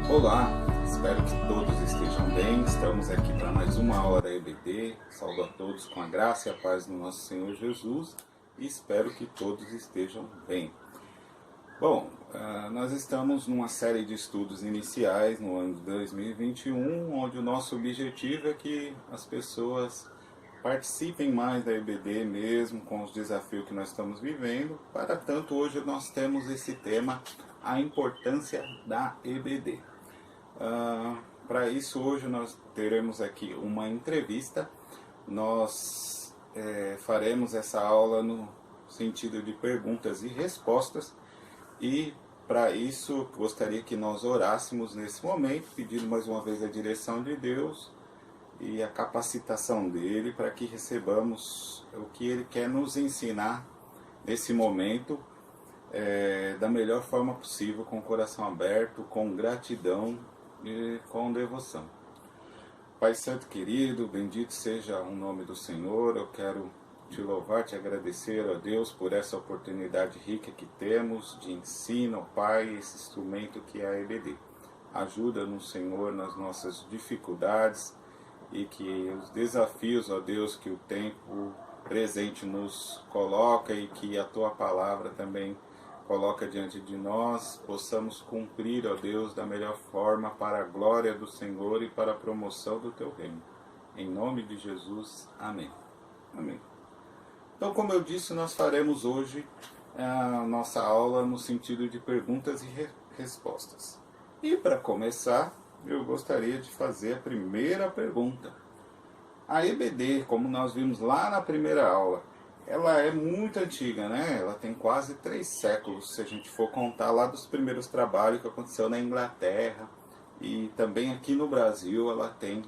Olá, espero que todos estejam bem. Estamos aqui para mais uma aula da EBD. Saúdo a todos com a graça e a paz do nosso Senhor Jesus e espero que todos estejam bem. Bom, nós estamos numa série de estudos iniciais no ano de 2021, onde o nosso objetivo é que as pessoas participem mais da EBD mesmo, com os desafios que nós estamos vivendo. Para tanto, hoje nós temos esse tema, a importância da EBD. Para isso, hoje nós teremos aqui uma entrevista. Nós faremos essa aula no sentido de perguntas e respostas. E para isso, gostaria que nós orássemos nesse momento, pedindo mais uma vez a direção de Deus e a capacitação dele para que recebamos o que ele quer nos ensinar nesse momento da melhor forma possível, com o coração aberto, com gratidão e com devoção. Pai Santo querido, bendito seja o nome do Senhor. Eu quero te louvar, te agradecer, ó Deus, por essa oportunidade rica que temos de ensino, ó Pai, esse instrumento que é a EBD. Ajuda-nos, Senhor, nas nossas dificuldades e que os desafios, ó Deus, que o tempo presente nos coloca e que a Tua palavra também coloca diante de nós, possamos cumprir, ó Deus, da melhor forma para a glória do Senhor e para a promoção do Teu reino. Em nome de Jesus, amém. Amém. Então, como eu disse, nós faremos hoje a nossa aula no sentido de perguntas e respostas. E para começar, eu gostaria de fazer a primeira pergunta. A EBD, como nós vimos lá na primeira aula, ela é muito antiga, né? Ela tem quase 3 séculos, se a gente for contar lá dos primeiros trabalhos que aconteceu na Inglaterra. E também aqui no Brasil ela tem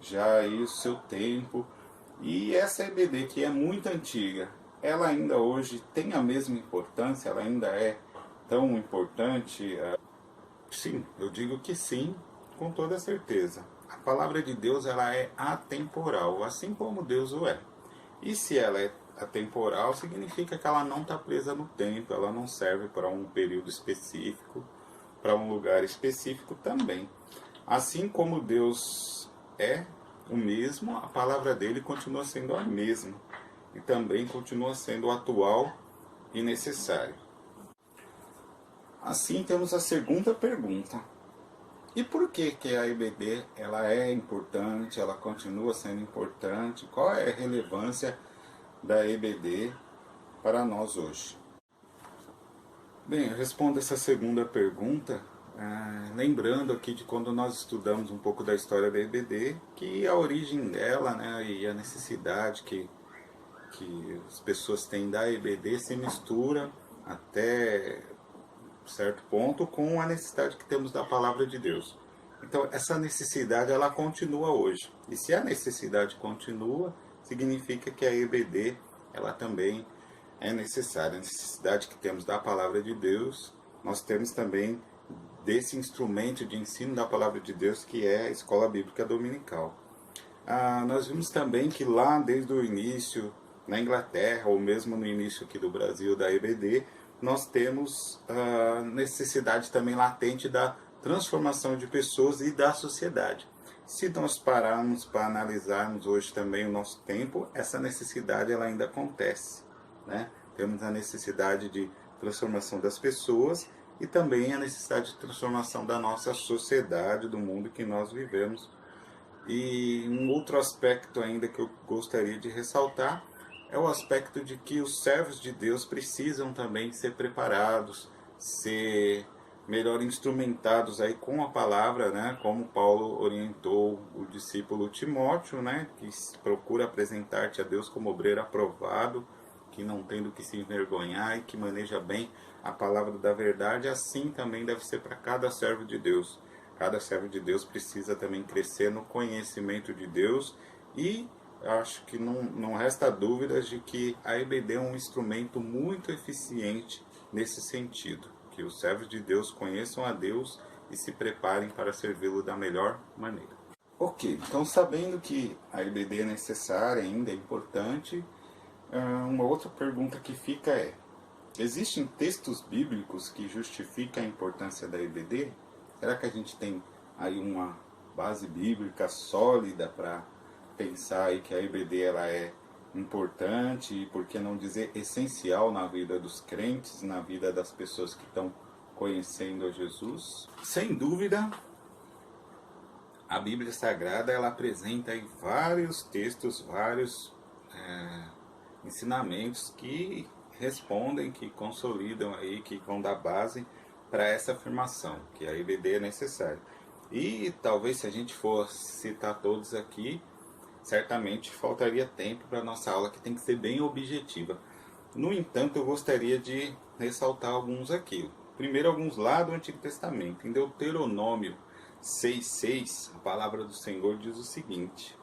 já aí o seu tempo. E essa EBD, que é muito antiga, ela ainda hoje tem a mesma importância? Ela ainda é tão importante? Sim, eu digo que sim, com toda certeza. A palavra de Deus, ela é atemporal, assim como Deus o é. E se ela é atemporal, significa que ela não está presa no tempo, ela não serve para um período específico, para um lugar específico também. Assim como Deus é o mesmo, a palavra dele continua sendo a mesma e também continua sendo atual e necessária. Assim, temos a segunda pergunta. E por que a EBD ela é importante, ela continua sendo importante? Qual é a relevância da EBD para nós hoje? Bem, eu respondo essa segunda pergunta lembrando aqui de quando nós estudamos um pouco da história da EBD, que a origem dela, né, e a necessidade que as pessoas têm da EBD se mistura até certo ponto com a necessidade que temos da palavra de Deus. Então essa necessidade ela continua hoje. E se a necessidade continua, significa que a EBD ela também é necessária. A necessidade que temos da palavra de Deus, nós temos também desse instrumento de ensino da palavra de Deus que é a Escola Bíblica Dominical. Nós vimos também que lá desde o início, na Inglaterra, ou mesmo no início aqui do Brasil, da EBD, nós temos a necessidade também latente da transformação de pessoas e da sociedade. Se nós pararmos para analisarmos hoje também o nosso tempo, essa necessidade ela ainda acontece, né? Temos a necessidade de transformação das pessoas e também a necessidade de transformação da nossa sociedade, do mundo que nós vivemos. E um outro aspecto ainda que eu gostaria de ressaltar é o aspecto de que os servos de Deus precisam também ser preparados, ser melhor instrumentados aí com a palavra, né? Como Paulo orientou o discípulo Timóteo, né? Que procura apresentar-te a Deus como obreiro aprovado, que não tem do que se envergonhar e que maneja bem a palavra da verdade. Assim também deve ser para cada servo de Deus. Cada servo de Deus precisa também crescer no conhecimento de Deus e acho que não resta dúvidas de que a EBD é um instrumento muito eficiente nesse sentido, que os servos de Deus conheçam a Deus e se preparem para servi-lo da melhor maneira. Ok, então sabendo que a EBD é necessária, ainda é importante, uma outra pergunta que fica é: existem textos bíblicos que justificam a importância da EBD? Será que a gente tem aí uma base bíblica sólida para pensar aí que a EBD ela é importante e, por que não dizer, essencial na vida dos crentes, na vida das pessoas que estão conhecendo a Jesus? Sem dúvida, a Bíblia Sagrada ela apresenta aí vários textos, vários ensinamentos que respondem, que consolidam aí, que vão dar base para essa afirmação, que a EBD é necessária. E talvez se a gente for citar todos aqui, certamente faltaria tempo para a nossa aula, que tem que ser bem objetiva. No entanto, eu gostaria de ressaltar alguns aqui. Primeiro, alguns lá do Antigo Testamento. Em Deuteronômio 6,6, a palavra do Senhor diz o seguinte: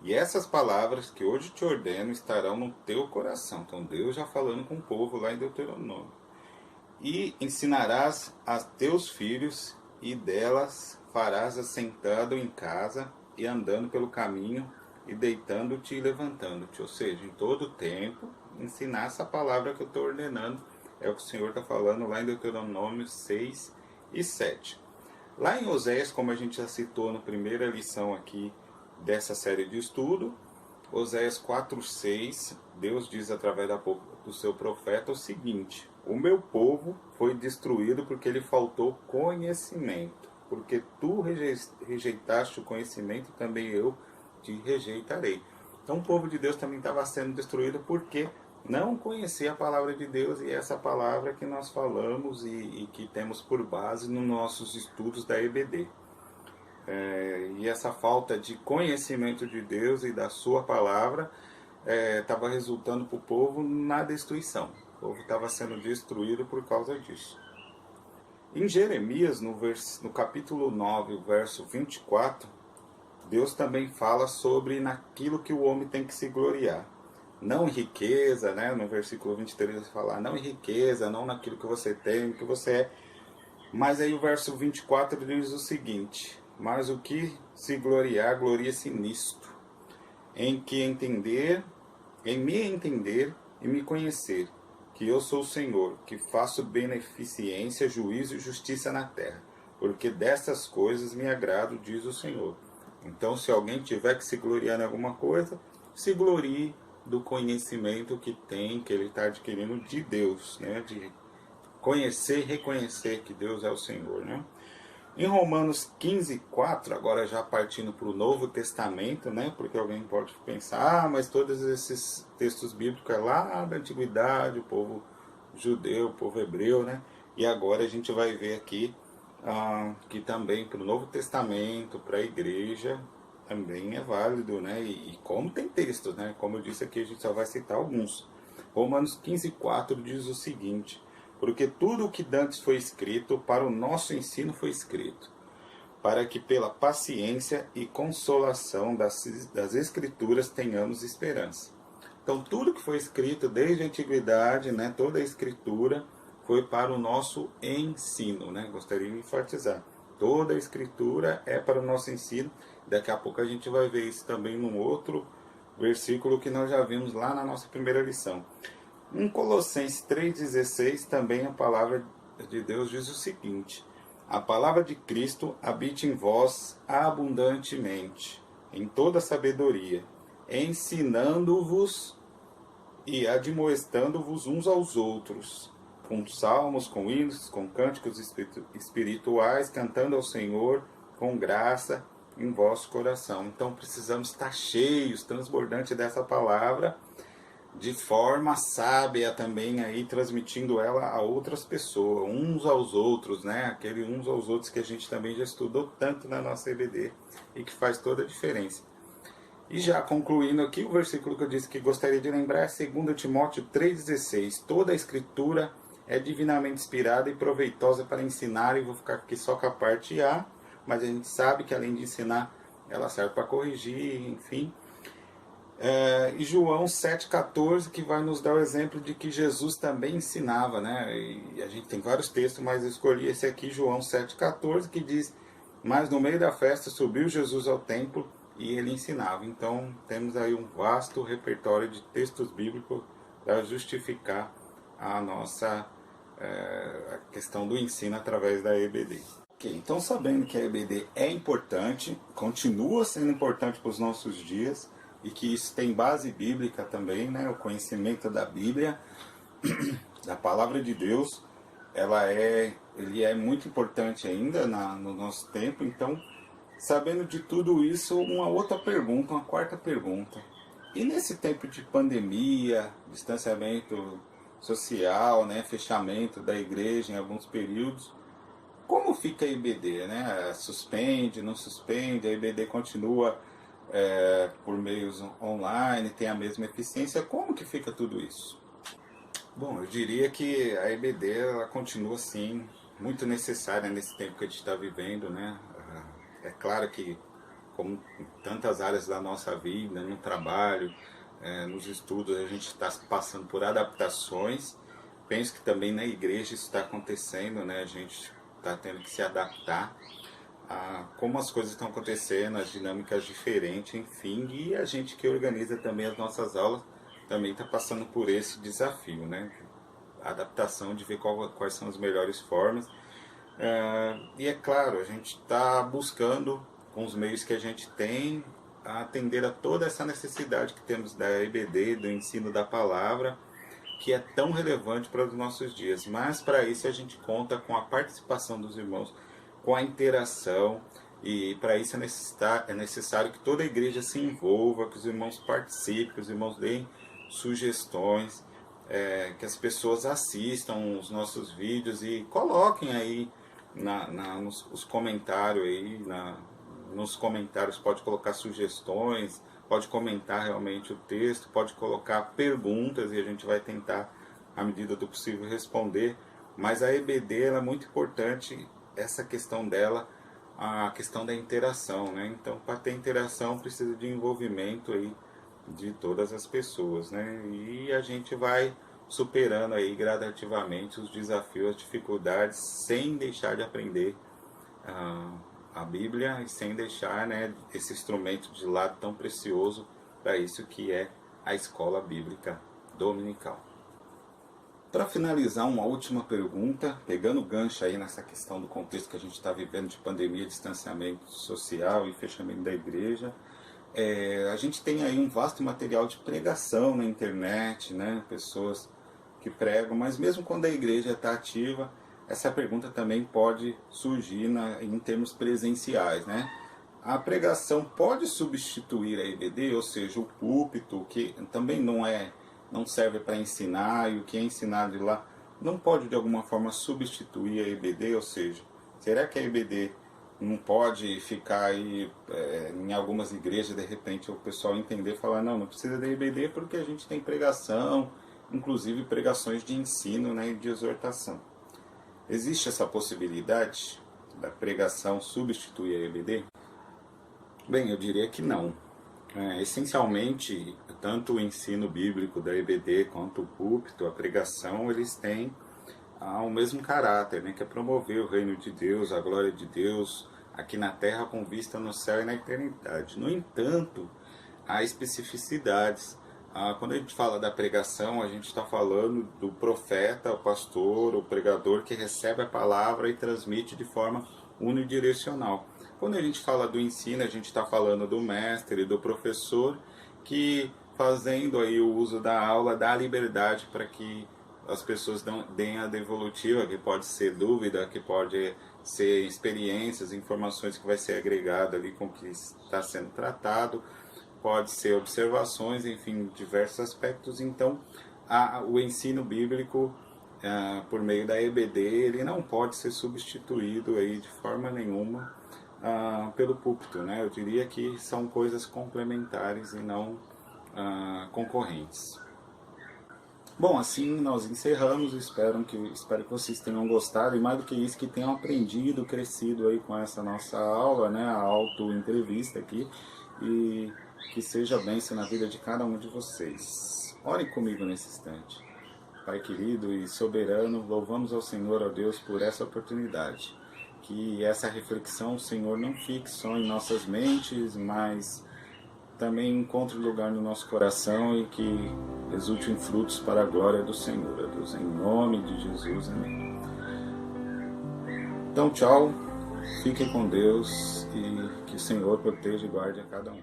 e essas palavras que hoje te ordeno estarão no teu coração. Então Deus já falando com o povo lá em Deuteronômio. E ensinarás a teus filhos, e delas farás assentado em casa e andando pelo caminho, e deitando-te e levantando-te. Ou seja, em todo tempo, ensinar essa palavra que eu estou ordenando. É o que o Senhor está falando lá em Deuteronômio 6 e 7. Lá em Oséias, como a gente já citou na primeira lição aqui dessa série de estudo, Oséias 4,6, Deus diz através do seu profeta o seguinte: o meu povo foi destruído porque lhe faltou conhecimento. Porque tu rejeitaste o conhecimento, também eu te rejeitarei. Então o povo de Deus também estava sendo destruído porque não conhecia a palavra de Deus, e essa palavra que nós falamos e que temos por base nos nossos estudos da EBD. E essa falta de conhecimento de Deus e da sua palavra estava resultando para o povo na destruição. O povo estava sendo destruído por causa disso. Em Jeremias, no capítulo 9, verso 24, Deus também fala sobre naquilo que o homem tem que se gloriar. Não em riqueza, né? No versículo 23 ele fala, não em riqueza, não naquilo que você tem, no que você é. Mas aí o verso 24 diz o seguinte: mas o que se gloriar, gloria-se nisto, em me entender e me conhecer, que eu sou o Senhor, que faço beneficência, juízo e justiça na terra, porque dessas coisas me agrado, diz o Senhor. Então, se alguém tiver que se gloriar em alguma coisa, se glorie do conhecimento que tem, que ele está adquirindo de Deus, né? De conhecer e reconhecer que Deus é o Senhor, né? Em Romanos 15:4, agora já partindo para o Novo Testamento, né? Porque alguém pode pensar, mas todos esses textos bíblicos é lá da Antiguidade, o povo judeu, o povo hebreu, né? E agora a gente vai ver aqui que também para o Novo Testamento, para a igreja, também é válido, né? E como tem textos, né? Como eu disse aqui, a gente só vai citar alguns. Romanos 15:4 diz o seguinte: porque tudo o que dantes foi escrito, para o nosso ensino foi escrito, para que pela paciência e consolação das Escrituras tenhamos esperança. Então tudo que foi escrito desde a antiguidade, né, toda a Escritura, foi para o nosso ensino, né? Gostaria de enfatizar. Toda a Escritura é para o nosso ensino. Daqui a pouco a gente vai ver isso também num outro versículo que nós já vimos lá na nossa primeira lição. Em Colossenses 3,16, também a palavra de Deus diz o seguinte: a palavra de Cristo habite em vós abundantemente, em toda sabedoria, ensinando-vos e admoestando-vos uns aos outros, com salmos, com hinos, com cânticos espirituais, cantando ao Senhor com graça em vosso coração. Então precisamos estar cheios, transbordantes dessa palavra, de forma sábia também, aí transmitindo ela a outras pessoas, uns aos outros, né? Aquele uns aos outros que a gente também já estudou tanto na nossa EBD e que faz toda a diferença. E já concluindo aqui, o versículo que eu disse que gostaria de lembrar é 2 Timóteo 3,16. Toda a escritura é divinamente inspirada e proveitosa para ensinar, e vou ficar aqui só com a parte A, mas a gente sabe que além de ensinar, ela serve para corrigir, enfim. E João 7,14, que vai nos dar o exemplo de que Jesus também ensinava, né? E a gente tem vários textos, mas eu escolhi esse aqui, João 7,14, que diz: mas no meio da festa subiu Jesus ao templo e ele ensinava. Então temos aí um vasto repertório de textos bíblicos para justificar a nossa a questão do ensino através da EBD. Ok, então sabendo que a EBD é importante, continua sendo importante para os nossos dias e que isso tem base bíblica também, né? O conhecimento da Bíblia, da Palavra de Deus, ele é muito importante ainda no nosso tempo. Então, sabendo de tudo isso, uma outra pergunta, uma quarta pergunta. E nesse tempo de pandemia, distanciamento social, né, fechamento da igreja em alguns períodos, como fica a IBD, né? Suspende, não suspende, a IBD continua por meios online, tem a mesma eficiência, como que fica tudo isso? Bom, eu diria que a IBD ela continua sim muito necessária nesse tempo que a gente está vivendo, né? É claro que, como em tantas áreas da nossa vida, no trabalho, nos estudos, a gente está passando por adaptações. Penso que também na igreja isso está acontecendo, né? A gente está tendo que se adaptar a como as coisas estão acontecendo, as dinâmicas diferentes, enfim, e a gente que organiza também as nossas aulas também está passando por esse desafio, né? A adaptação de ver quais são as melhores formas. E é claro, a gente está buscando, com os meios que a gente tem, atender a toda essa necessidade que temos da EBD, do ensino da palavra, que é tão relevante para os nossos dias. Mas para isso a gente conta com a participação dos irmãos, com a interação, e para isso é necessário que toda a igreja se envolva, que os irmãos participem, que os irmãos deem sugestões, que as pessoas assistam os nossos vídeos e coloquem aí nos comentários aí, nos comentários pode colocar sugestões, pode comentar realmente o texto, pode colocar perguntas e a gente vai tentar, à medida do possível, responder. Mas a EBD ela é muito importante, essa questão dela, a questão da interação, né? Então, para ter interação precisa de envolvimento aí de todas as pessoas, né? E a gente vai superando aí gradativamente os desafios, as dificuldades, sem deixar de aprender a Bíblia e sem deixar, né, esse instrumento de lado tão precioso para isso que é a escola bíblica dominical. Para finalizar, uma última pergunta, pegando o gancho aí nessa questão do contexto que a gente está vivendo de pandemia, distanciamento social e fechamento da igreja. A gente tem aí um vasto material de pregação na internet, né? Pessoas que pregam, mas mesmo quando a igreja está ativa, essa pergunta também pode surgir em termos presenciais, né? A pregação pode substituir a EBD, ou seja, o púlpito, que também não serve para ensinar, e o que é ensinado de lá não pode de alguma forma substituir a EBD, ou seja, será que a EBD não pode ficar aí em algumas igrejas, de repente o pessoal entender e falar, não precisa da EBD porque a gente tem pregação, inclusive pregações de ensino, né, e de exortação. Existe essa possibilidade da pregação substituir a EBD? Bem, eu diria que não. Essencialmente, tanto o ensino bíblico da EBD quanto o púlpito, a pregação, eles têm o mesmo caráter, né, que é promover o reino de Deus, a glória de Deus, aqui na terra com vista no céu e na eternidade. No entanto, há especificidades. Quando a gente fala da pregação, a gente está falando do profeta, o pastor, o pregador que recebe a palavra e transmite de forma unidirecional. Quando a gente fala do ensino, a gente está falando do mestre, do professor, que fazendo aí o uso da aula dá liberdade para que as pessoas deem a devolutiva, que pode ser dúvida, que pode ser experiências, informações que vai ser agregado ali com o que está sendo tratado, pode ser observações, enfim, diversos aspectos. Então, o ensino bíblico, por meio da EBD, ele não pode ser substituído aí de forma nenhuma pelo púlpito, né? Eu diria que são coisas complementares e não concorrentes. Bom, assim nós encerramos, espero que vocês tenham gostado e mais do que isso, que tenham aprendido, crescido aí com essa nossa aula, né, a auto-entrevista aqui, e que seja bênção na vida de cada um de vocês. Orem comigo nesse instante. Pai querido e soberano, louvamos ao Senhor, ó Deus, por essa oportunidade. Que essa reflexão, Senhor, não fique só em nossas mentes, mas também encontre lugar no nosso coração e que resulte em frutos para a glória do Senhor, ó Deus, em nome de Jesus, amém. Então, tchau, Fiquem com Deus e que o Senhor proteja e guarde a cada um.